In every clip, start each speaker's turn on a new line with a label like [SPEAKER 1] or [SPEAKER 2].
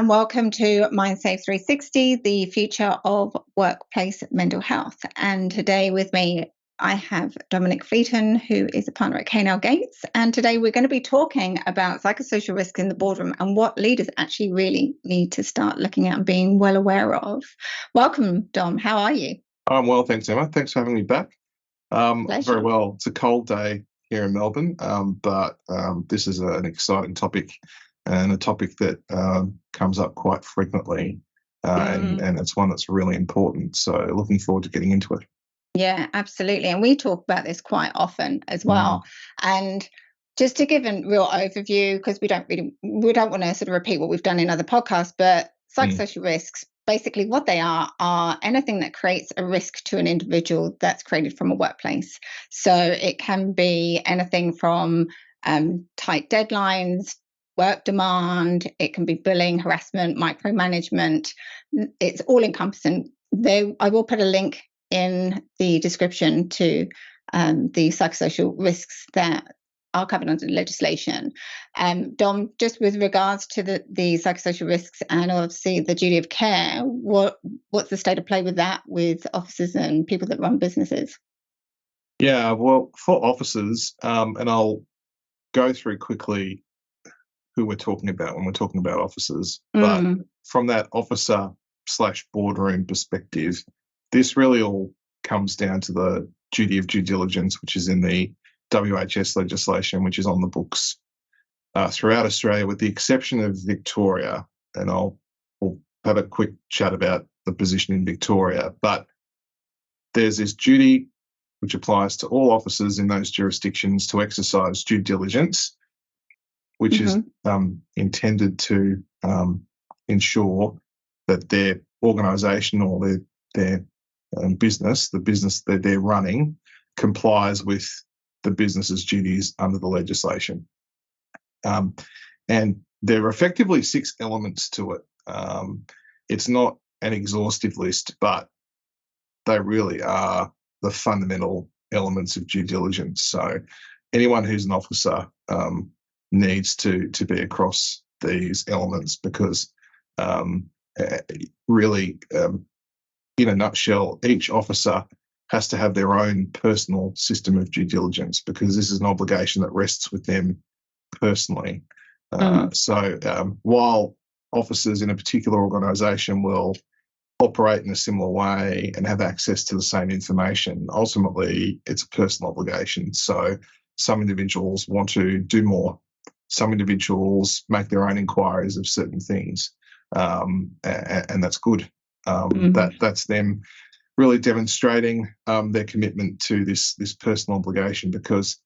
[SPEAKER 1] and welcome to MindSafe 360, the future of workplace mental health. And today with me, I have Dominic Fleeton, who is a partner at K&L Gates. And today we're going to be talking about psychosocial risks in the boardroom and what leaders actually really need to start looking at and being well aware of. Welcome, Dom. How are you?
[SPEAKER 2] I'm well, thanks, Emma. Thanks for having me back.
[SPEAKER 1] Pleasure.
[SPEAKER 2] Very well. It's a cold day here in Melbourne, but this is an exciting topic and a topic that comes up quite frequently, and it's one that's really important. So looking forward to getting into it.
[SPEAKER 1] Yeah, absolutely. And we talk about this quite often as well. And just to give a real overview, because we don't want to sort of repeat what we've done in other podcasts, but psychosocial risks, basically what they are anything that creates a risk to an individual that's created from a workplace. So it can be anything from tight deadlines, work demand, it can be bullying, harassment, micromanagement. It's all encompassing. I will put a link in the description to the psychosocial risks that are covered under legislation. Dom, just with regards to the psychosocial risks and obviously the duty of care, what's the state of play with that with officers and people that run businesses?
[SPEAKER 2] Yeah, well, for officers, and I'll go through quickly who we're talking about when we're talking about officers, but from that officer/boardroom perspective, this really all comes down to the duty of due diligence, which is in the WHS legislation, which is on the books throughout Australia, with the exception of Victoria. And we'll have a quick chat about the position in Victoria. But there's this duty which applies to all officers in those jurisdictions to exercise due diligence, which is intended to ensure that their organisation or their business, the business that they're running, complies with the business's duties under the legislation. And there are effectively 6 elements to it. It's not an exhaustive list, but they really are the fundamental elements of due diligence. So anyone who's an officer needs to be across these elements because really, in a nutshell, each officer has to have their own personal system of due diligence because this is an obligation that rests with them personally. So while officers in a particular organisation will operate in a similar way and have access to the same information, ultimately it's a personal obligation. So some individuals want to do more. Some individuals make their own inquiries of certain things, and that's good. That's them really demonstrating their commitment to this personal obligation, because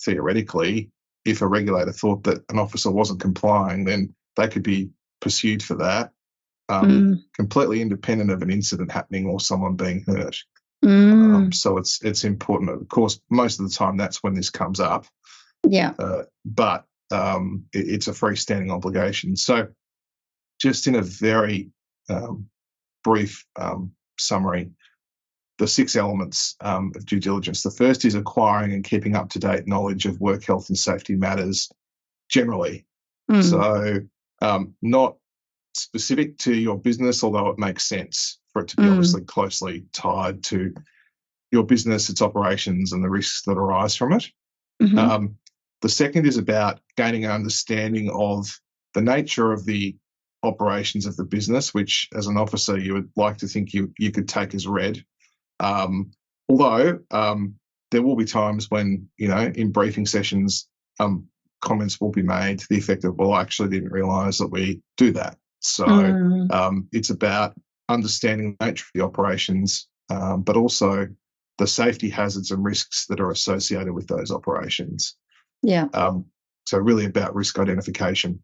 [SPEAKER 2] theoretically, if a regulator thought that an officer wasn't complying, then they could be pursued for that, completely independent of an incident happening or someone being hurt. So it's important. Of course, most of the time that's when this comes up. Yeah. But it's a freestanding obligation. So just in a very brief summary, the 6 elements of due diligence. The first is acquiring and keeping up-to-date knowledge of work health and safety matters generally. So not specific to your business, although it makes sense for it to be obviously closely tied to your business, its operations, and the risks that arise from it. The second is about gaining an understanding of the nature of the operations of the business, which as an officer you would like to think you could take as read. Although there will be times when, in briefing sessions, comments will be made to the effect of, well, I actually didn't realise that we do that. So it's about understanding the nature of the operations, but also the safety hazards and risks that are associated with those operations. Yeah. So really about risk identification,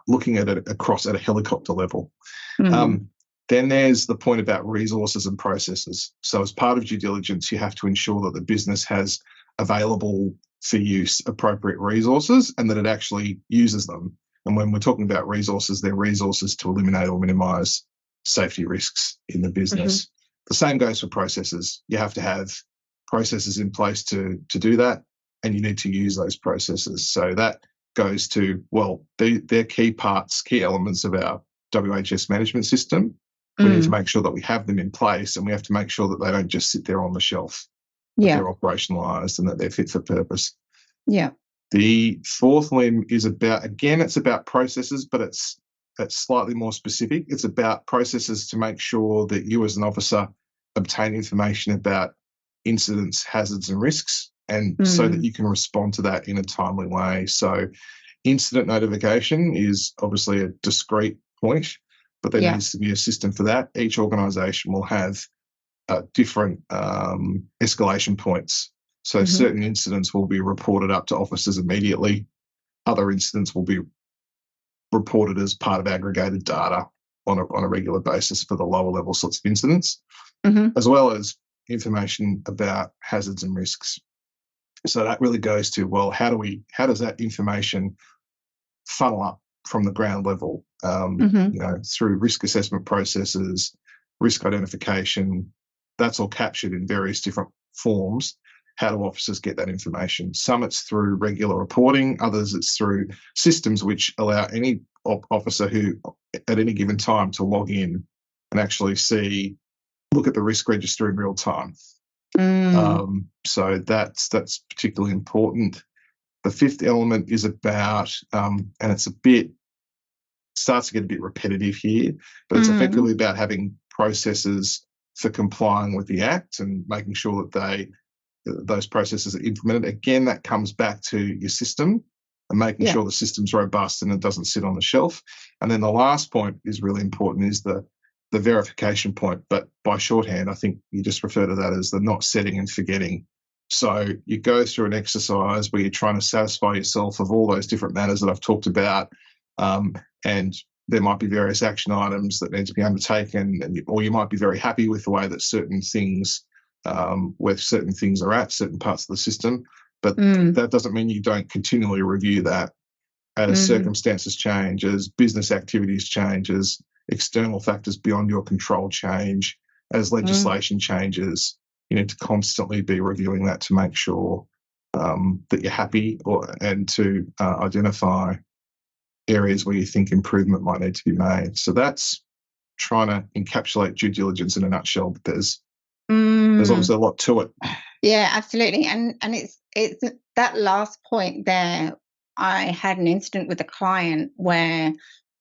[SPEAKER 2] looking at it across at a helicopter level. Then there's the point about resources and processes. So as part of due diligence, you have to ensure that the business has available for use appropriate resources and that it actually uses them. And when we're talking about resources, they're resources to eliminate or minimise safety risks in the business. The same goes for processes. You have to have processes in place to do that, and you need to use those processes. So that goes to, well, they're key elements of our WHS management system. We need to make sure that we have them in place, and we have to make sure that they don't just sit there on the shelf. That they're operationalised and that they're fit for purpose.
[SPEAKER 1] Yeah.
[SPEAKER 2] The fourth limb is about, again, it's about processes, but it's slightly more specific. It's about processes to make sure that you as an officer obtain information about incidents, hazards and risks, and so that you can respond to that in a timely way. So incident notification is obviously a discrete point, but there needs to be a system for that. Each organisation will have different escalation points. So certain incidents will be reported up to officers immediately. Other incidents will be reported as part of aggregated data on a regular basis for the lower level sorts of incidents, as well as information about hazards and risks. So that really goes to, well, how does that information funnel up from the ground level, through risk assessment processes, risk identification. That's all captured in various different forms. How do officers get that information? Some it's through regular reporting, others it's through systems which allow any officer who at any given time to log in and actually look at the risk register in real time. So that's particularly important. The fifth element is about, and it starts to get a bit repetitive here, but it's effectively about having processes for complying with the Act and making sure that those processes are implemented. Again, that comes back to your system and making sure the system's robust and it doesn't sit on the shelf. And then the last point is really important, is the verification point. But by shorthand, I think you just refer to that as the not setting and forgetting. So you go through an exercise where you're trying to satisfy yourself of all those different matters that I've talked about, and there might be various action items that need to be undertaken, or you might be very happy with the way that certain things are at certain parts of the system, but that doesn't mean you don't continually review that as circumstances change, as business activities change, as external factors beyond your control change, as legislation changes. You need to constantly be reviewing that to make sure that you're happy, and to identify areas where you think improvement might need to be made. So that's trying to encapsulate due diligence in a nutshell, but there's obviously a lot to it.
[SPEAKER 1] Yeah, absolutely. And it's that last point there. I had an incident with a client where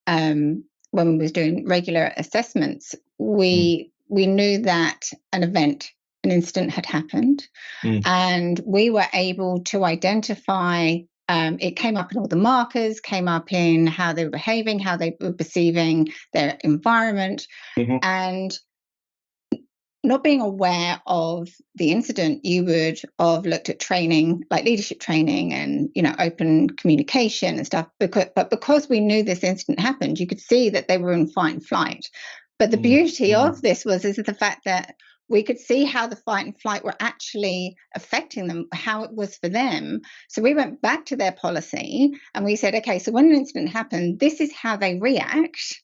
[SPEAKER 1] when we was doing regular assessments, we knew that an incident had happened, and we were able to identify, it came up in all the markers, came up in how they were behaving, how they were perceiving their environment, and not being aware of the incident, you would have looked at training, like leadership training and, open communication and stuff. But because we knew this incident happened, you could see that they were in fight and flight. But the beauty of this is the fact that we could see how the fight and flight were actually affecting them, how it was for them. So we went back to their policy and we said, okay, so when an incident happened, this is how they react.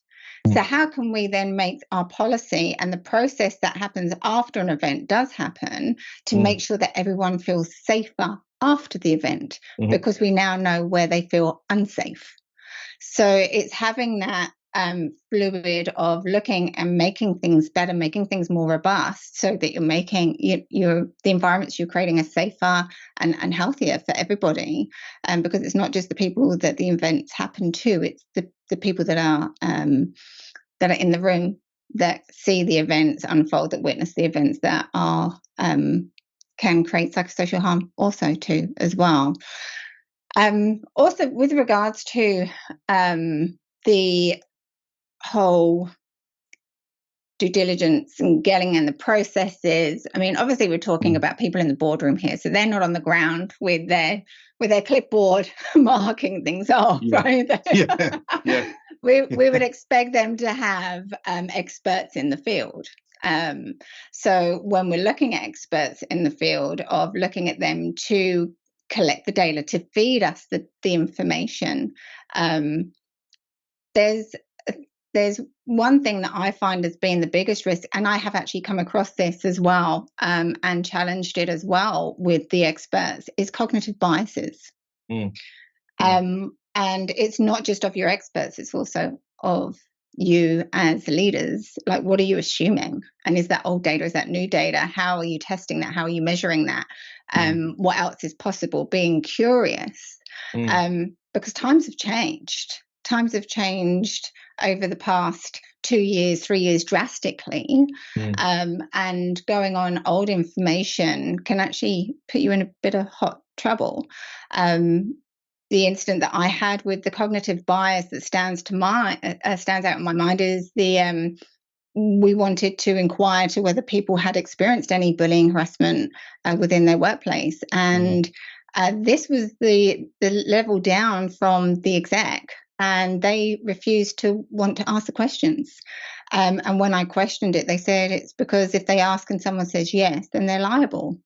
[SPEAKER 1] So how can we then make our policy and the process that happens after an event does happen to make sure that everyone feels safer after the event, because we now know where they feel unsafe. So it's having that fluid of looking and making things better, making things more robust, so that you're making the environments you're creating are safer and healthier for everybody. Because it's not just the people that the events happen to; it's the people that are in the room, that see the events unfold, that witness the events, that are can create psychosocial harm also too as well. Also, with regards to the whole due diligence and getting in the processes, I mean, obviously we're talking about people in the boardroom here, so they're not on the ground with their clipboard marking things off, right? We would expect them to have experts in the field. So when we're looking at experts in the field, of looking at them to collect the data, to feed us the information, there's one thing that I find as being the biggest risk, and I have actually come across this as well, and challenged it as well with the experts, is cognitive biases. And it's not just of your experts, it's also of you as leaders. Like, what are you assuming? And is that old data? Is that new data? How are you testing that? How are you measuring that? What else is possible? Being curious, because times have changed. Times have changed over the past 2 years, 3 years drastically. And going on old information can actually put you in a bit of hot trouble. The incident that I had with the cognitive bias that stands out in my mind is we wanted to inquire to whether people had experienced any bullying, harassment within their workplace, and this was the level down from the exec, and they refused to want to ask the questions. And when I questioned it, they said it's because if they ask and someone says yes, then they're liable.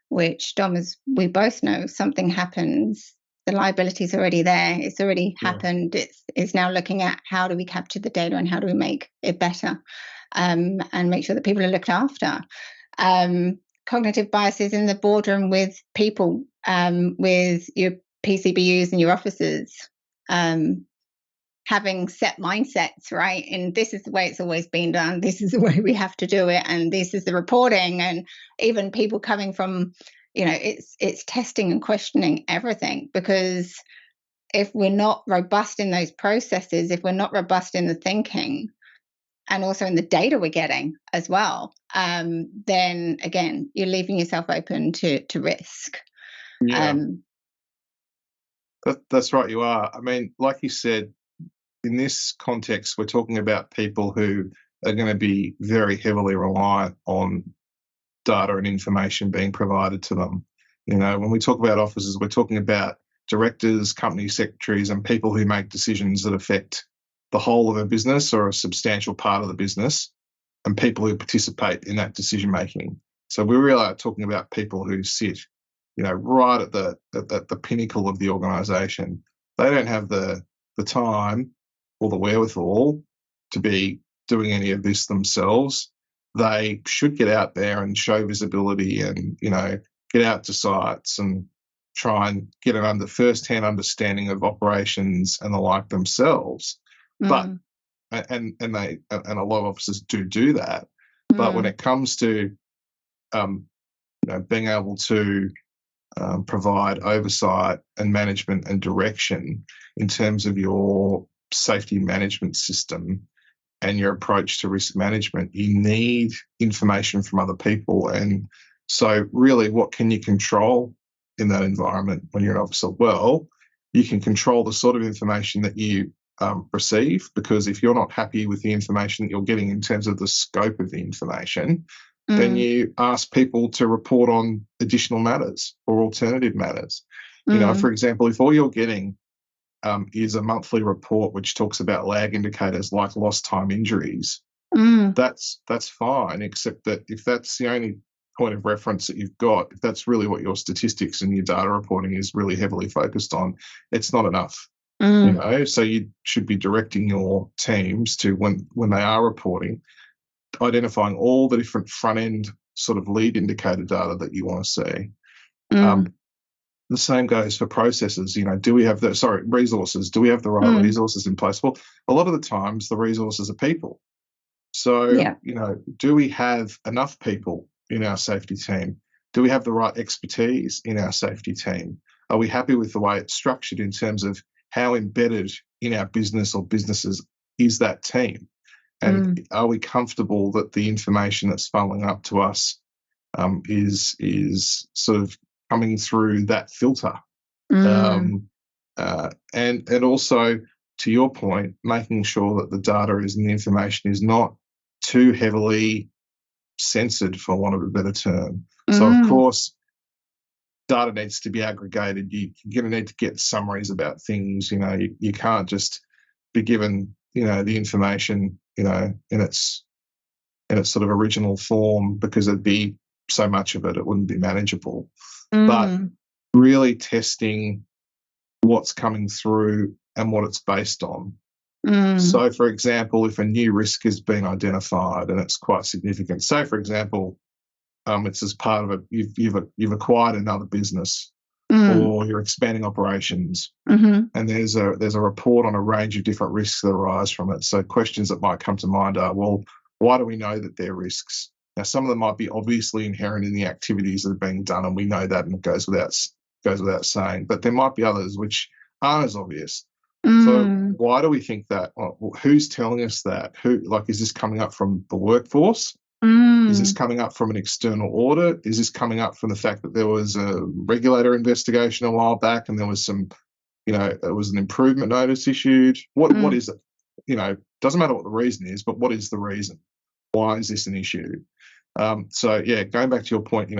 [SPEAKER 1] Which, Dom, as we both know, if something happens, the liability is already there. It's already happened. It's now looking at how do we capture the data and how do we make it better, and make sure that people are looked after. Cognitive biases in the boardroom with people, with your PCBUs and your officers, having set mindsets, right? And this is the way it's always been done. This is the way we have to do it. And this is the reporting. And even people coming from, it's testing and questioning everything, because if we're not robust in those processes, if we're not robust in the thinking and also in the data we're getting as well, then again, you're leaving yourself open to risk.
[SPEAKER 2] That's right, you are. I mean, like you said, in this context, we're talking about people who are going to be very heavily reliant on data and information being provided to them. When we talk about officers, we're talking about directors, company secretaries, and people who make decisions that affect the whole of a business or a substantial part of the business, and people who participate in that decision making. So we really are talking about people who sit, right at the pinnacle of the organisation. They don't have the time or the wherewithal to be doing any of this themselves. They should get out there and show visibility and, get out to sites and try and get an first-hand understanding of operations and the like themselves. But and a lot of officers do that. But when it comes to being able to provide oversight and management and direction in terms of your safety management system and your approach to risk management, you need information from other people. And so really, what can you control in that environment when you're an officer? Well, you can control the sort of information that you receive, because if you're not happy with the information that you're getting in terms of the scope of the information, then you ask people to report on additional matters or alternative matters. For example, if all you're getting is a monthly report which talks about lag indicators like lost time injuries, that's fine, except that if that's the only point of reference that you've got, if that's really what your statistics and your data reporting is really heavily focused on, it's not enough. So you should be directing your teams to, when they are reporting, identifying all the different front-end sort of lead indicator data that you want to see. The same goes for processes. Do we have resources? Do we have the right resources in place? Well, a lot of the times the resources are people. So, do we have enough people in our safety team? Do we have the right expertise in our safety team? Are we happy with the way it's structured in terms of how embedded in our business or businesses is that team? And are we comfortable that the information that's funneling up to us is sort of coming through that filter? And also, to your point, making sure that the data and the information is not too heavily censored, for want of a better term. So, of course, data needs to be aggregated. You're going to need to get summaries about things. You can't just be given, the information, in its sort of original form, because it'd be so much of it, it wouldn't be manageable. But really testing what's coming through and what it's based on. So, for example, if a new risk has been identified and it's quite significant, say, for example, it's as part of you've acquired another business, or you're expanding operations, and there's a report on a range of different risks that arise from it. So questions that might come to mind are, well, why do we know that they're risks? Now, some of them might be obviously inherent in the activities that are being done, and we know that, and it goes without saying. But there might be others which aren't as obvious. So why do we think that? Well, who's telling us that? Is this coming up from the workforce? Is this coming up from an external audit? Is this coming up from the fact that there was a regulator investigation a while back and there was some, it was an improvement notice issued? What is it? Doesn't matter what the reason is, but what is the reason? Why is this an issue? So yeah, going back to your point,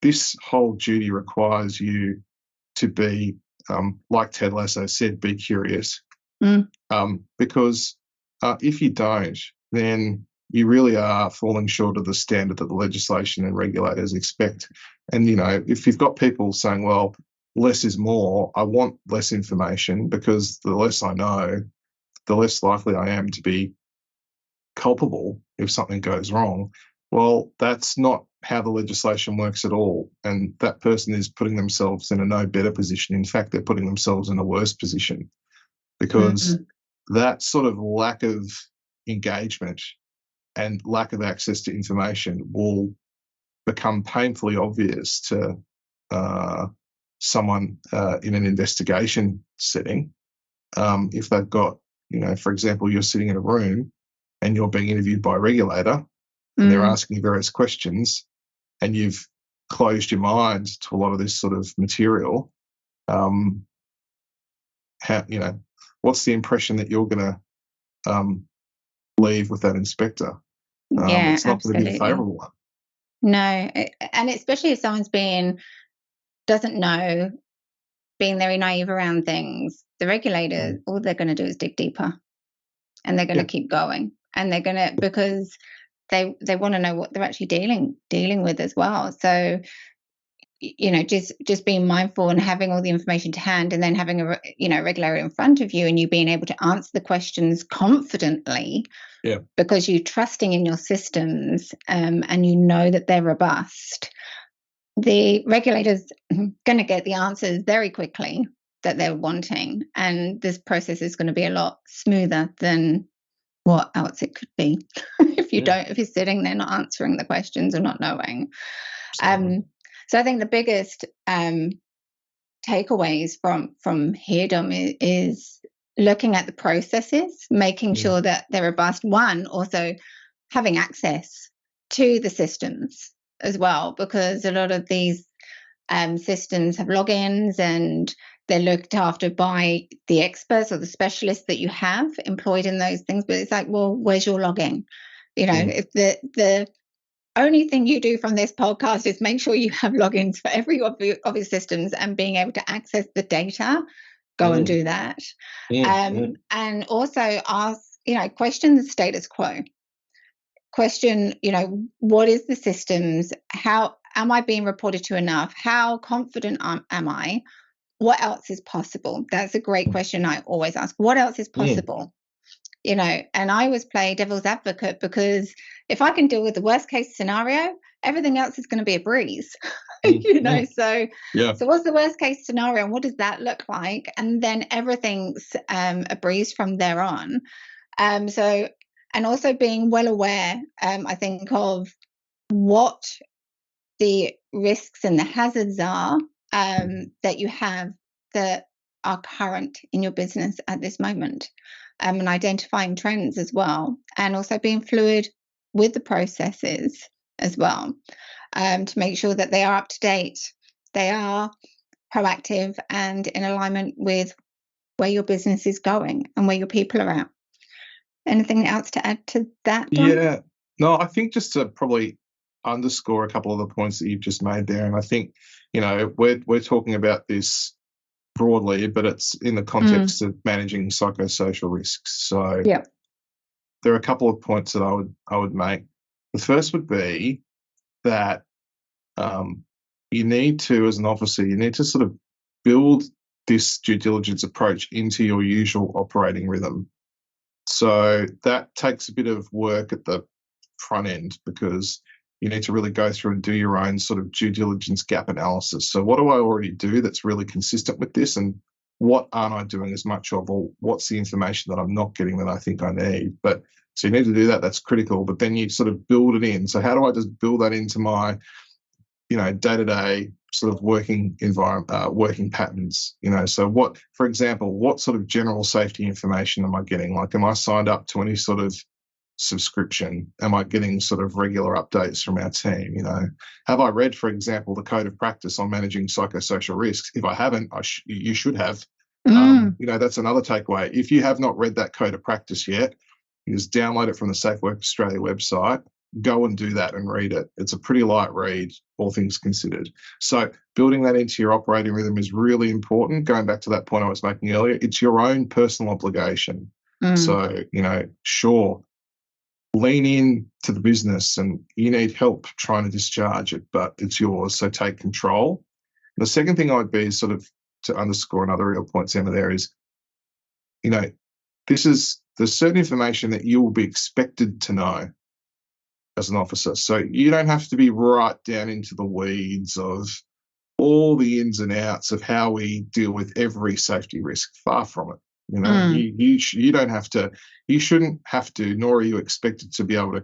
[SPEAKER 2] this whole duty requires you to be, like Ted Lasso said, be curious. Because if you don't, then you really are falling short of the standard that the legislation and regulators expect. And, if you've got people saying, well, less is more, I want less information because the less I know, the less likely I am to be culpable if something goes wrong. Well, that's not how the legislation works at all. And that person is putting themselves in a no better position. In fact, they're putting themselves in a worse position because that sort of lack of engagement and lack of access to information will become painfully obvious to someone in an investigation setting. If they've got, for example, you're sitting in a room and you're being interviewed by a regulator and they're asking you various questions and you've closed your mind to a lot of this sort of material, what's the impression that you're going to leave with that inspector? It's not going to be a favourable one.
[SPEAKER 1] No, and especially if someone's doesn't know, being very naive around things, the regulators, all they're going to do is dig deeper, and they're going to keep going, and they're going to, because they want to know what they're actually dealing with as well. So, just being mindful and having all the information to hand, and then having a regulator in front of you, and you being able to answer the questions confidently, because you're trusting in your systems, and that they're robust. The regulator's going to get the answers very quickly that they're wanting, and this process is going to be a lot smoother than what else it could be if you're sitting there not answering the questions or not knowing. So I think the biggest takeaways from here, Dom, is looking at the processes, making sure that they're robust. One, also having access to the systems as well, because a lot of these systems have logins and they're looked after by the experts or the specialists that you have employed in those things. But it's like, well, where's your login? If the only thing you do from this podcast is make sure you have logins for every of your systems and being able to access the data, go and do that. And also ask, question the status quo. Question, what is the systems? How am I being reported to enough? How confident am I? What else is possible? That's a great question I always ask. What else is possible? And I always play devil's advocate, because if I can deal with the worst case scenario, everything else is going to be a breeze. So what's the worst case scenario and what does that look like? And then everything's a breeze from there on. And also being well aware, I think, of what the risks and the hazards are that you have that are current in your business at this moment, and identifying trends as well, and also being fluid with the processes as well, to make sure that they are up to date, they are proactive and in alignment with where your business is going and where your people are at. Anything else to add to that, Dom?
[SPEAKER 2] Yeah. No, I think just to probably underscore a couple of the points that you've just made there, and I think, we're talking about this broadly, but it's in the context of managing psychosocial risks. So there are a couple of points that I would make. The first would be that you need to, as an officer, you need to sort of build this due diligence approach into your usual operating rhythm. So that takes a bit of work at the front end, because you need to really go through and do your own sort of due diligence gap analysis. So what do I already do that's really consistent with this, and what aren't I doing as much of, or what's the information that I'm not getting that I think I need? But so you need to do that. That's critical. But then you sort of build it in. So how do I just build that into my, day-to-day sort of working environment, working patterns? So what, for example, what sort of general safety information am I getting? Like, am I signed up to any sort of subscription? Am I getting sort of regular updates from our team? Have I read, for example, the code of practice on managing psychosocial risks? If I haven't, you should have. That's another takeaway. If you have not read that code of practice yet, you just download it from the Safe Work Australia website. Go and do that and read it. It's a pretty light read, all things considered. So building that into your operating rhythm is really important. Going back to that point I was making earlier, it's your own personal obligation. So, sure, lean in to the business and you need help trying to discharge it, but it's yours. So take control. The second thing I'd be sort of to underscore another real point, Emma, there is, there's certain information that you will be expected to know as an officer. So you don't have to be right down into the weeds of all the ins and outs of how we deal with every safety risk. Far from it. You don't have to, you shouldn't have to, nor are you expected to be able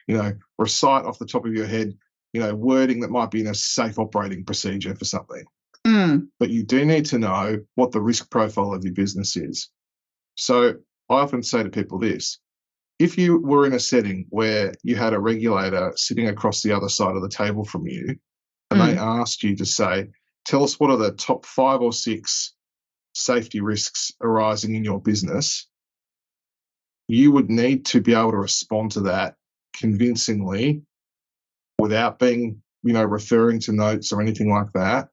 [SPEAKER 2] to, recite off the top of your head, wording that might be in a safe operating procedure for something. But you do need to know what the risk profile of your business is. So I often say to people this: if you were in a setting where you had a regulator sitting across the other side of the table from you, and they asked you to say, tell us what are the top 5 or 6 safety risks arising in your business, you would need to be able to respond to that convincingly without being, referring to notes or anything like that,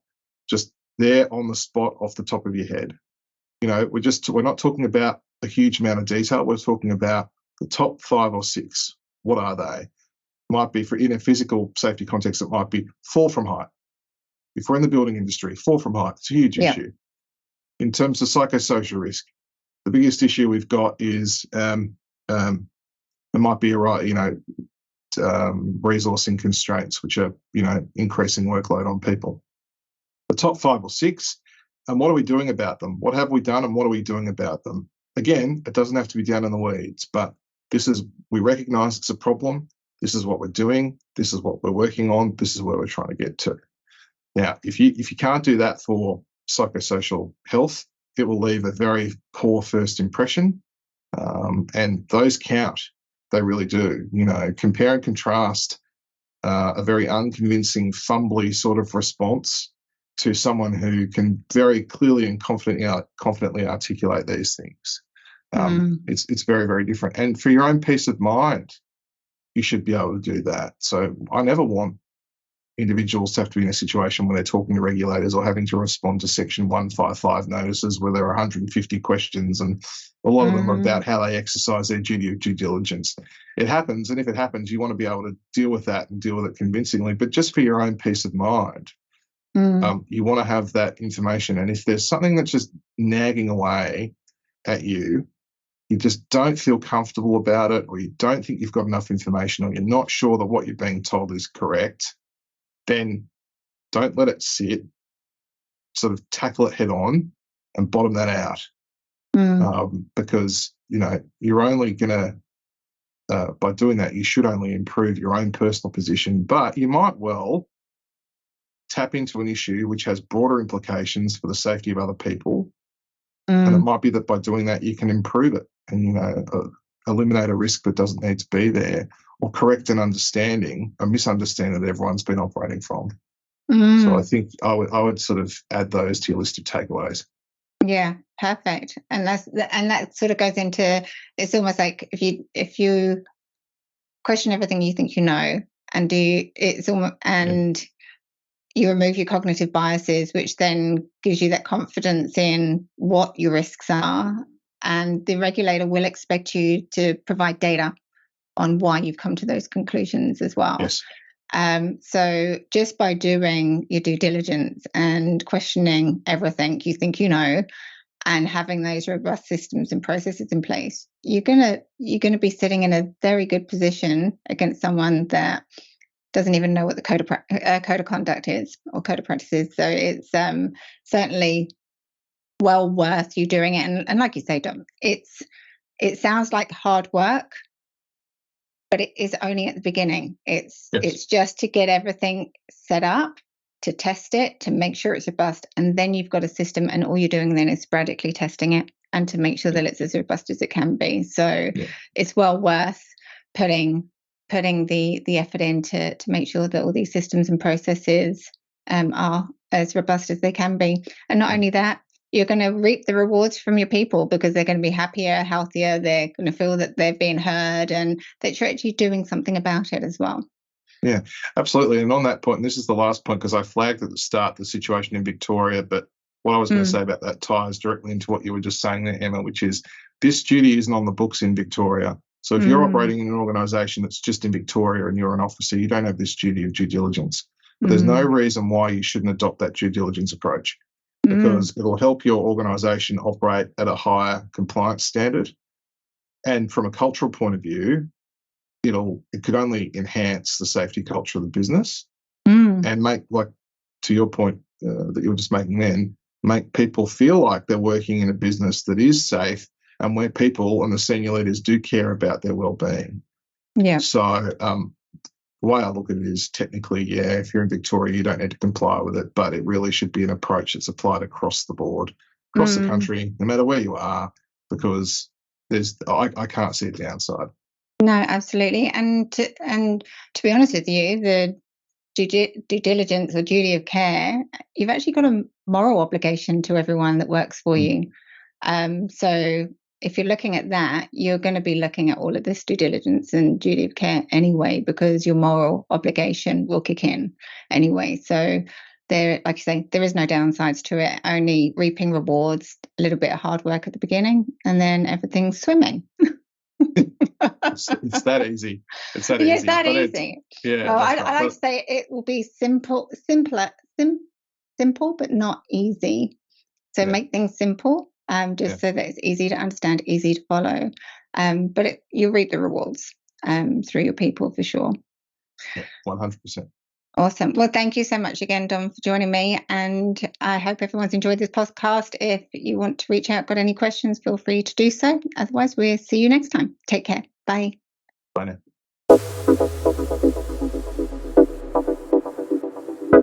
[SPEAKER 2] just there on the spot off the top of your head. We're not talking about a huge amount of detail. We're talking about the top 5 or 6. What are they? Might be in a physical safety context, it might be fall from height. If we're in the building industry, fall from height, it's a huge issue. In terms of psychosocial risk, the biggest issue we've got is there might be resourcing constraints, which are, increasing workload on people. The top 5 or 6, and what are we doing about them? What have we done and what are we doing about them? Again, it doesn't have to be down in the weeds, but we recognise it's a problem. This is what we're doing. This is what we're working on. This is where we're trying to get to. Now, if you can't do that for psychosocial health, it will leave a very poor first impression, and those count. They really do. Compare and contrast a very unconvincing, fumbly sort of response to someone who can very clearly and confidently articulate these things. It's very, very different. And for your own peace of mind, you should be able to do that. So I never want individuals to have to be in a situation where they're talking to regulators or having to respond to Section 155 notices where there are 150 questions and a lot of them are about how they exercise their duty of due diligence. It happens, and if it happens, you want to be able to deal with that and deal with it convincingly. But just for your own peace of mind, you want to have that information. And if there's something that's just nagging away at you, you just don't feel comfortable about it, or you don't think you've got enough information, or you're not sure that what you're being told is correct, then don't let it sit. Sort of tackle it head on and bottom that out. Because, you're only going to, by doing that, you should only improve your own personal position, but you might well tap into an issue which has broader implications for the safety of other people. And it might be that by doing that, you can improve it and, eliminate a risk that doesn't need to be there, or correct a misunderstanding that everyone's been operating from. So I think I would sort of add those to your list of takeaways.
[SPEAKER 1] Yeah, perfect. And that sort of goes into, it's almost like if you question everything you think you know and you remove your cognitive biases, which then gives you that confidence in what your risks are, and the regulator will expect you to provide data on why you've come to those conclusions as well.
[SPEAKER 2] Yes.
[SPEAKER 1] So just by doing your due diligence and questioning everything you think you know, and having those robust systems and processes in place, you're gonna be sitting in a very good position against someone that doesn't even know what the code of conduct is or code of practice is. So it's certainly well worth you doing it. And like you say, Dom, it sounds like hard work, but it is only at the beginning. It's just to get everything set up, to test it, to make sure it's robust, and then you've got a system, and all you're doing then is sporadically testing it and to make sure that it's as robust as it can be. So it's well worth putting the effort in to make sure that all these systems and processes are as robust as they can be. And not only that, you're going to reap the rewards from your people, because they're going to be happier, healthier, they're going to feel that they've been heard and that you're actually doing something about it as well.
[SPEAKER 2] Yeah, absolutely. And on that point, and this is the last point, because I flagged at the start the situation in Victoria, but what I was going to say about that ties directly into what you were just saying there, Emma, which is this duty isn't on the books in Victoria. So if you're operating in an organisation that's just in Victoria and you're an officer, you don't have this duty of due diligence. But there's no reason why you shouldn't adopt that due diligence approach, because it'll help your organisation operate at a higher compliance standard. And from a cultural point of view, it could only enhance the safety culture of the business and make, like to your point that you were just making then, make people feel like they're working in a business that is safe and where people and the senior leaders do care about their well-being.
[SPEAKER 1] Yeah.
[SPEAKER 2] So the way I look at it is technically, if you're in Victoria, you don't need to comply with it, but it really should be an approach that's applied across the board, across the country, no matter where you are, because I can't see a downside.
[SPEAKER 1] No, absolutely. And to be honest with you, the due diligence or duty of care, you've actually got a moral obligation to everyone that works for you. So if you're looking at that, you're going to be looking at all of this due diligence and duty of care anyway, because your moral obligation will kick in anyway. So there, like you say, there is no downsides to it, only reaping rewards, a little bit of hard work at the beginning, and then everything's swimming.
[SPEAKER 2] It's that easy. It's that easy.
[SPEAKER 1] It's that easy. Well, I like to say it will be simple, but not easy. So make things simple, so that it's easy to understand, easy to follow. But you'll reap the rewards through your people for sure.
[SPEAKER 2] Yeah, 100%.
[SPEAKER 1] Awesome. Well, thank you so much again, Dom, for joining me. And I hope everyone's enjoyed this podcast. If you want to reach out, got any questions, feel free to do so. Otherwise, we'll see you next time. Take care. Bye.
[SPEAKER 2] Bye now.